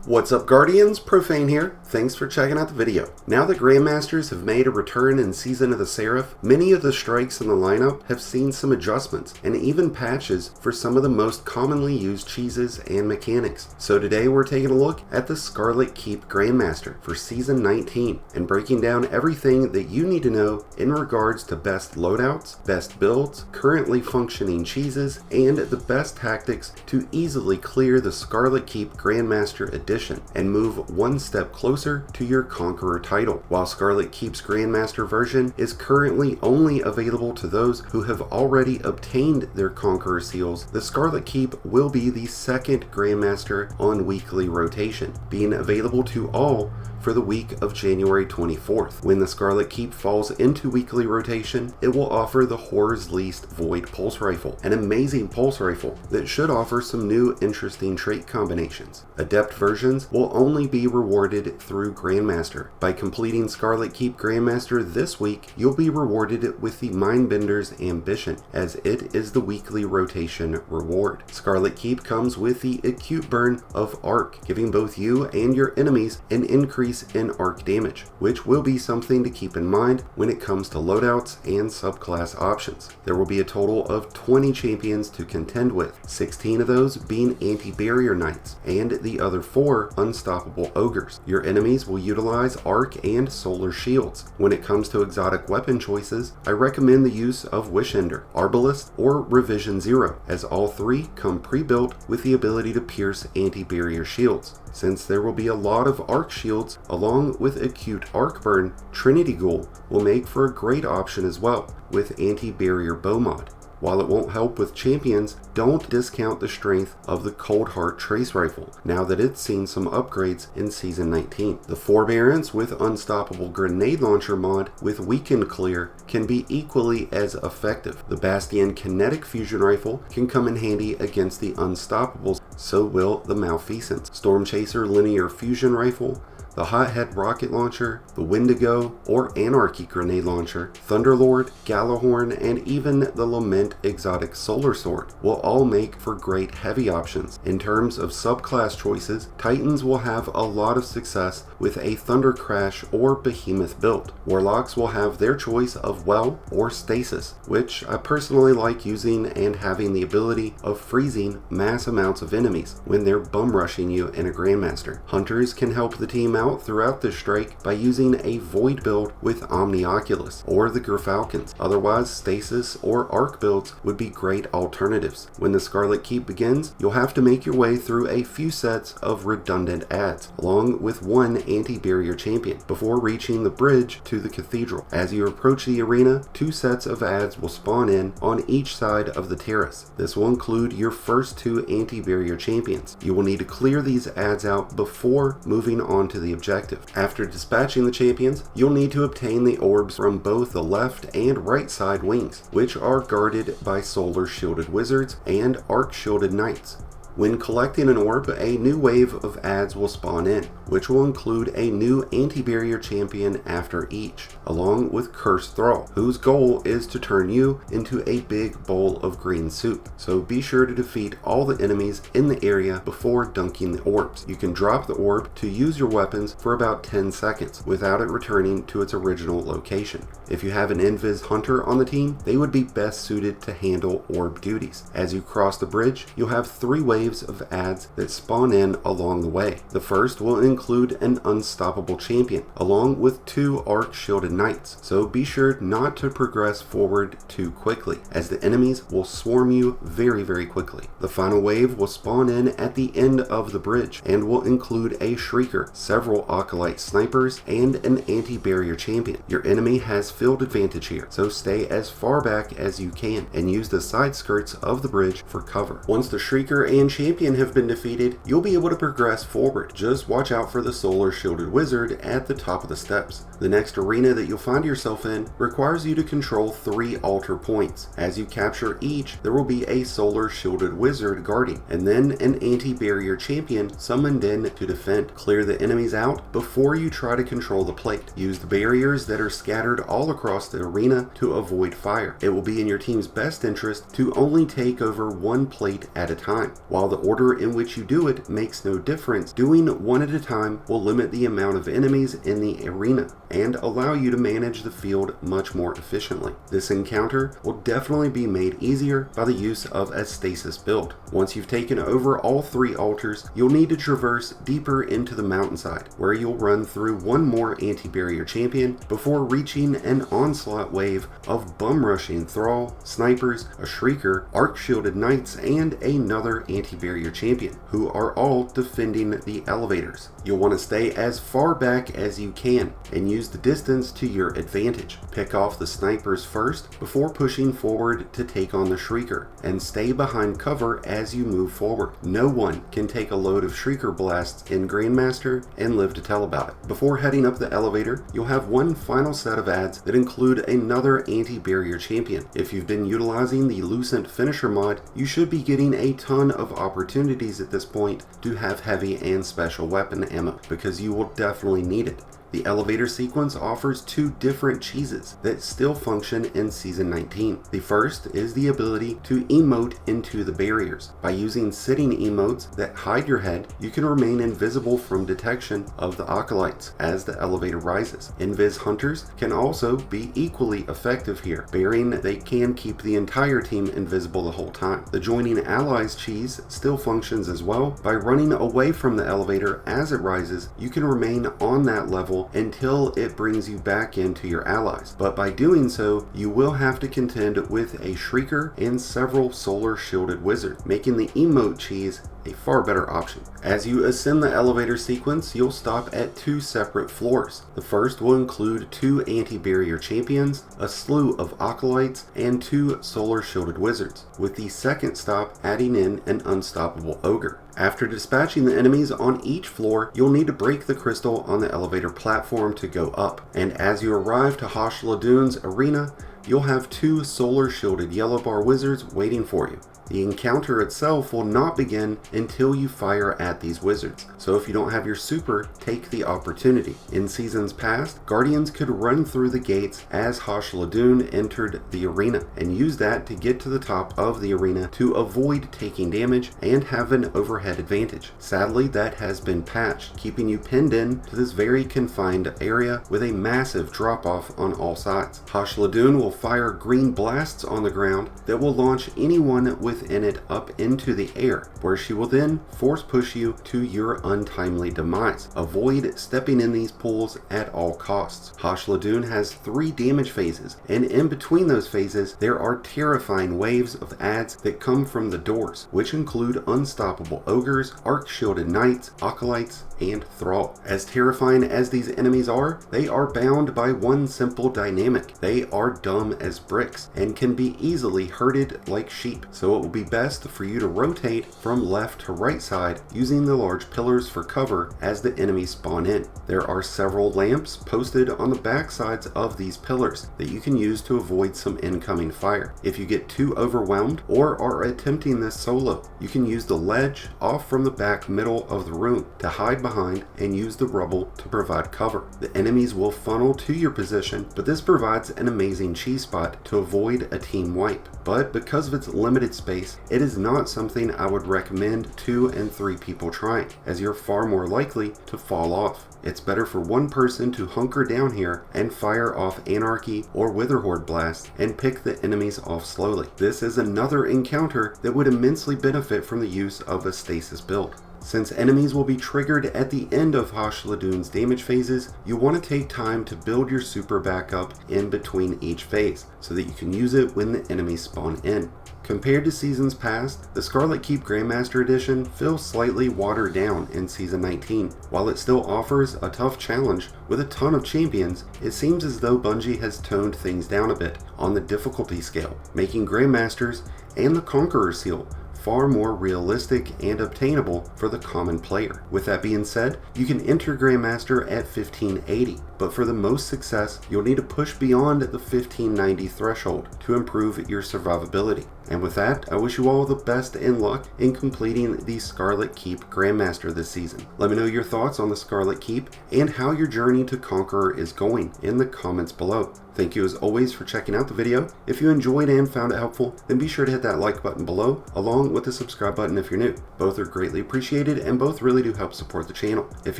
What's up, Guardians? Profane here. Thanks for checking out the video. Now that Grandmasters have made a return in Season of the Seraph, many of the strikes in the lineup have seen some adjustments and even patches for some of the most commonly used cheeses and mechanics. So today we're taking a look at the Scarlet Keep Grandmaster for Season 19 and breaking down everything that you need to know in regards to best loadouts, best builds, currently functioning cheeses, and the best tactics to easily clear the Scarlet Keep Grandmaster edition and move one step closer to your Conqueror title. While Scarlet Keep's Grandmaster version is currently only available to those who have already obtained their Conqueror seals, the Scarlet Keep will be the second Grandmaster on weekly rotation, being available to all for the week of January 24th. When the Scarlet Keep falls into weekly rotation, it will offer the Horror's Least Void Pulse Rifle, an amazing pulse rifle that should offer some new interesting trait combinations. Adept versions will only be rewarded through Grandmaster. By completing Scarlet Keep Grandmaster this week, you'll be rewarded with the Mindbender's Ambition, as it is the weekly rotation reward. Scarlet Keep comes with the acute burn of Arc, giving both you and your enemies an increase in arc damage, which will be something to keep in mind when it comes to loadouts and subclass options. There will be a total of 20 champions to contend with, 16 of those being anti-barrier knights, and the other 4 unstoppable ogres. Your enemies will utilize arc and solar shields. When it comes to exotic weapon choices, I recommend the use of Wishender, Arbalest, or Revision Zero, as all 3 come pre-built with the ability to pierce anti-barrier shields. Since there will be a lot of arc shields along with acute arc burn, Trinity Ghoul will make for a great option as well with anti-barrier bow mod. While it won't help with champions, don't discount the strength of the Cold Heart Trace Rifle, now that it's seen some upgrades in Season 19. The Forbearance with Unstoppable Grenade Launcher mod with Weakened Clear can be equally as effective. The Bastion Kinetic Fusion Rifle can come in handy against the Unstoppables, so will the Malfeasance. Storm Chaser Linear Fusion Rifle, the Hothead Rocket Launcher, the Wendigo or Anarchy Grenade Launcher, Thunderlord, Gallahorn, and even the Lament Exotic Solar Sword will all make for great heavy options. In terms of subclass choices, Titans will have a lot of success with a Thunder Crash or Behemoth build. Warlocks will have their choice of Well or Stasis, which I personally like using and having the ability of freezing mass amounts of enemies when they're bum rushing you in a Grandmaster. Hunters can help the team out throughout this strike by using a Void build with Omnioculus or the Gerfalcons. Otherwise, Stasis or Arc builds would be great alternatives. When the Scarlet Keep begins, you'll have to make your way through a few sets of redundant adds, along with one anti-barrier champion, before reaching the bridge to the Cathedral. As you approach the arena, 2 sets of adds will spawn in on each side of the terrace. This will include your first 2 anti-barrier champions. You will need to clear these adds out before moving on to the objective. After dispatching the champions, you'll need to obtain the orbs from both the left and right side wings, which are guarded by solar shielded wizards and arc shielded knights. When collecting an orb, a new wave of adds will spawn in, which will include a new anti-barrier champion after each, along with Cursed Thrall, whose goal is to turn you into a big bowl of green soup. So be sure to defeat all the enemies in the area before dunking the orbs. You can drop the orb to use your weapons for about 10 seconds without it returning to its original location. If you have an Invis Hunter on the team, they would be best suited to handle orb duties. As you cross the bridge, you'll have 3 waves of adds that spawn in along the way. The first will include an unstoppable champion, along with 2 arc shielded knights, so be sure not to progress forward too quickly, as the enemies will swarm you very quickly. The final wave will spawn in at the end of the bridge, and will include a Shrieker, several Acolyte Snipers, and an anti-barrier champion. Your enemy has field advantage here, so stay as far back as you can, and use the side skirts of the bridge for cover. Once the Shrieker and champion have been defeated, you'll be able to progress forward. Just watch out for the Solar Shielded Wizard at the top of the steps. The next arena that you'll find yourself in requires you to control 3 altar points. As you capture each, there will be a Solar Shielded Wizard guarding, and then an anti-barrier champion summoned in to defend. Clear the enemies out before you try to control the plate. Use the barriers that are scattered all across the arena to avoid fire. It will be in your team's best interest to only take over 1 plate at a time. While While the order in which you do it makes no difference, doing one at a time will limit the amount of enemies in the arena and allow you to manage the field much more efficiently. This encounter will definitely be made easier by the use of a stasis build. Once you've taken over all 3 altars, you'll need to traverse deeper into the mountainside, where you'll run through one more anti-barrier champion before reaching an onslaught wave of bum-rushing thrall, snipers, a shrieker, arc-shielded knights, and another anti-barrier champion, who are all defending the elevators. You'll want to stay as far back as you can and use the distance to your advantage. Pick off the snipers first before pushing forward to take on the shrieker, and stay behind cover as you move forward. No one can take a load of shrieker blasts in Grandmaster and live to tell about it. Before heading up the elevator, you'll have one final set of ads that include another anti-barrier champion. If you've been utilizing the Lucent Finisher mod, you should be getting a ton of opportunities at this point to have heavy and special weapon ammo, because you will definitely need it. The elevator sequence offers 2 different cheeses that still function in Season 19. The first is the ability to emote into the barriers. By using sitting emotes that hide your head, you can remain invisible from detection of the acolytes as the elevator rises. Invis hunters can also be equally effective here, bearing they can keep the entire team invisible the whole time. The joining allies cheese still functions as well. By running away from the elevator as it rises, you can remain on that level until it brings you back into your allies, but by doing so, you will have to contend with a shrieker and several solar shielded wizards, making the emote cheese a far better option. As you ascend the elevator sequence, you'll stop at 2 separate floors. The first will include 2 anti-barrier champions, a slew of acolytes, and 2 solar shielded wizards, with the second stop adding in an unstoppable ogre. After dispatching the enemies on each floor, you'll need to break the crystal on the elevator platform to go up, and as you arrive to Hosh Lagoon's arena, you'll have 2 solar shielded yellow bar wizards waiting for you. The encounter itself will not begin until you fire at these wizards, so if you don't have your super, take the opportunity. In seasons past, Guardians could run through the gates as Hosh Lagoon entered the arena, and use that to get to the top of the arena to avoid taking damage and have an overhead advantage. Sadly, that has been patched, keeping you pinned in to this very confined area with a massive drop-off on all sides. Hosh Lagoon will fire green blasts on the ground that will launch anyone within it up into the air, where she will then force push you to your untimely demise. Avoid stepping in these pools at all costs. Hosh Lagoon has 3 damage phases, and in between those phases there are terrifying waves of ads that come from the doors, which include unstoppable ogres, arc-shielded knights, acolytes, and thrall. As terrifying as these enemies are, they are bound by one simple dynamic. They are dumb as bricks and can be easily herded like sheep, so it will be best for you to rotate from left to right side using the large pillars for cover as the enemies spawn in. There are several lamps posted on the back sides of these pillars that you can use to avoid some incoming fire. If you get too overwhelmed or are attempting this solo, you can use the ledge off from the back middle of the room to hide behind and use the rubble to provide cover. The enemies will funnel to your position, but this provides an amazing cheese spot to avoid a team wipe. But because of its limited space, it is not something I would recommend 2 and 3 people trying, as you're far more likely to fall off. It's better for one person to hunker down here and fire off Anarchy or Witherhorde blasts and pick the enemies off slowly. This is another encounter that would immensely benefit from the use of a stasis build. Since enemies will be triggered at the end of Hosh Lagoon's damage phases, you want to take time to build your super back up in between each phase, so that you can use it when the enemies spawn in. Compared to seasons past, the Scarlet Keep Grandmaster Edition feels slightly watered down in Season 19. While it still offers a tough challenge with a ton of champions, it seems as though Bungie has toned things down a bit on the difficulty scale, making Grandmasters and the Conqueror seal far more realistic and obtainable for the common player. With that being said, you can enter Grandmaster at 1580, but for the most success, you'll need to push beyond the 1590 threshold to improve your survivability. And with that, I wish you all the best and luck in completing the Scarlet Keep Grandmaster this season. Let me know your thoughts on the Scarlet Keep and how your journey to Conqueror is going in the comments below. Thank you as always for checking out the video. If you enjoyed and found it helpful, then be sure to hit that like button below, along with the subscribe button if you're new. Both are greatly appreciated and both really do help support the channel. If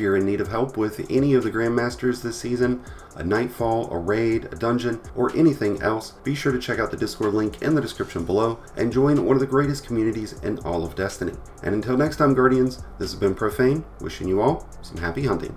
you're in need of help with any of the Grandmasters this season, a Nightfall, a raid, a dungeon, or anything else, be sure to check out the Discord link in the description below and join one of the greatest communities in all of Destiny. And until next time, Guardians, this has been Profane, wishing you all some happy hunting.